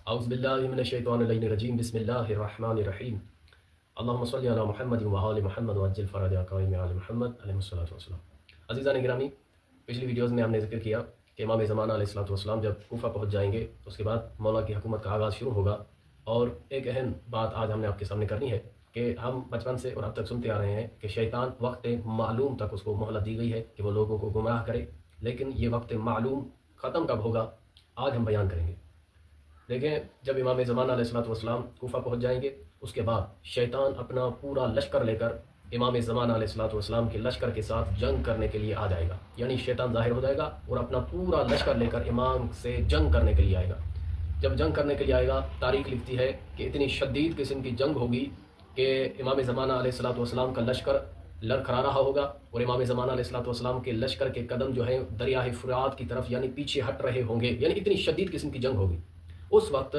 اعوذ باللہ من الشیطان الرجیم بسم اللہ الرحمن الرحیم اللہم صلی علی محمد و آل محمد وعجل فرج قائم آل محمد علیہ الصلوۃ والسلام۔ عزیزان گرامی، پچھلی ویڈیوز میں ہم نے ذکر کیا کہ امام زمانہ علیہ الصلوۃ والسلام جب کوفہ پہنچ جائیں گے تو اس کے بعد مولا کی حکومت کا آغاز شروع ہوگا۔ اور ایک اہم بات آج ہم نے آپ کے سامنے کرنی ہے کہ ہم بچپن سے اور اب تک سنتے آ رہے ہیں کہ شیطان وقت معلوم تک اس کو مہلت دی گئی ہے کہ وہ لوگوں کو گمراہ کرے، لیکن یہ وقت معلوم ختم کب ہوگا آج ہم بیان کریں گے۔ دیکھیں، جب امام زمانہ علیہ الصلوۃ والسلام کوفہ پہنچ جائیں گے اس کے بعد شیطان اپنا پورا لشکر لے کر امام زمانہ علیہ الصلوۃ والسلام کے لشکر کے ساتھ جنگ کرنے کے لیے آ جائے گا۔ یعنی شیطان ظاہر ہو جائے گا اور اپنا پورا لشکر لے کر امام سے جنگ کرنے کے لیے آئے گا۔ جب جنگ کرنے کے لیے آئے گا، تاریخ لکھتی ہے کہ اتنی شدید قسم کی جنگ ہوگی کہ امام زمانہ علیہ الصلوۃ والسلام کا لشکر لڑکھڑا رہا ہوگا اور امام زمانہ علیہ الصلوۃ والسلام کے لشکر کے قدم جو ہیں دریائے فرات کی طرف یعنی پیچھے ہٹ رہے ہوں گے۔ یعنی اتنی شدید قسم کی جنگ ہوگی۔ اس وقت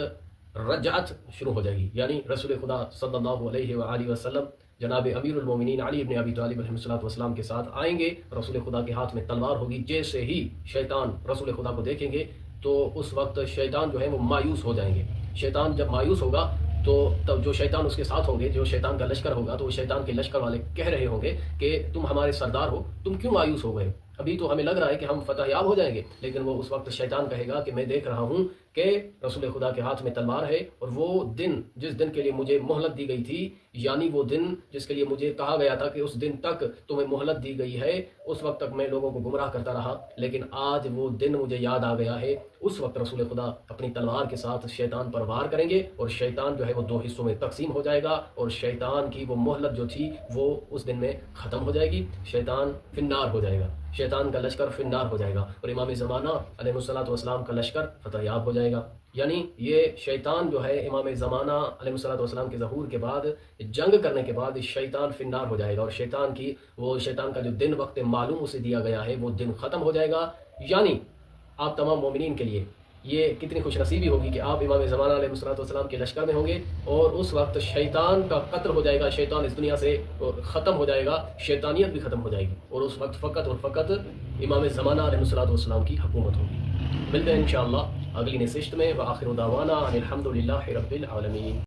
رجعت شروع ہو جائے گی، یعنی رسول خدا صلی اللہ علیہ وآلہ وسلم جناب امیر المومنین علی بن ابی طالب علیہ الصلوۃ والسلام کے ساتھ آئیں گے۔ رسول خدا کے ہاتھ میں تلوار ہوگی۔ جیسے ہی شیطان رسول خدا کو دیکھیں گے تو اس وقت شیطان جو ہے وہ مایوس ہو جائیں گے۔ شیطان جب مایوس ہوگا تو تب جو شیطان اس کے ساتھ ہوں گے، جو شیطان کا لشکر ہوگا، تو وہ شیطان کے لشکر والے کہہ رہے ہوں گے کہ تم ہمارے سردار ہو، تم کیوں مایوس ہو گئے؟ ابھی تو ہمیں لگ رہا ہے کہ ہم فتح یاب ہو جائیں گے، لیکن وہ اس وقت شیطان کہے گا کہ میں دیکھ رہا ہوں کہ رسول خدا کے ہاتھ میں تلوار ہے، اور وہ دن جس دن کے لیے مجھے مہلت دی گئی تھی، یعنی وہ دن جس کے لیے مجھے کہا گیا تھا کہ اس دن تک تمہیں مہلت دی گئی ہے، اس وقت تک میں لوگوں کو گمراہ کرتا رہا، لیکن آج وہ دن مجھے یاد آ گیا ہے۔ اس وقت رسول خدا اپنی تلوار کے ساتھ شیطان پر وار کریں گے اور شیطان جو ہے وہ دو حصوں میں تقسیم ہو جائے گا، اور شیطان کی وہ مہلت جو تھی وہ اس دن میں ختم ہو جائے گی۔ شیطان فی النار ہو جائے گا، شیطان کا لشکر فی النار ہو جائے گا، اور امام زمانہ علیہ الصلوۃ والسلام کا لشکر فتح یاب ہو جائے گا۔ یعنی یہ شیطان جو ہے امام زمانہ علیہ الصلوۃ والسلام کے ظہور کے بعد جنگ کرنے کے بعد شیطان فی النار ہو جائے گا، اور شیطان کا جو دن وقت معلوم اسے دیا گیا ہے وہ دن ختم ہو جائے گا۔ یعنی آپ تمام مومنین کے لیے یہ کتنی خوش نصیبی ہوگی کہ آپ امام زمانہ علیہ الصلوۃ والسلام کے لشکر میں ہوں گے، اور اس وقت شیطان کا قتل ہو جائے گا، شیطان اس دنیا سے ختم ہو جائے گا، شیطانیت بھی ختم ہو جائے گی، اور اس وقت فقط اور فقط امام زمانہ علیہ الصلوۃ والسلام کی حکومت ہوگی۔ ملتے ہیں انشاءاللہ اگلی نشست میں۔ وآخر دعوانا ان الحمد للہ رب العالمین۔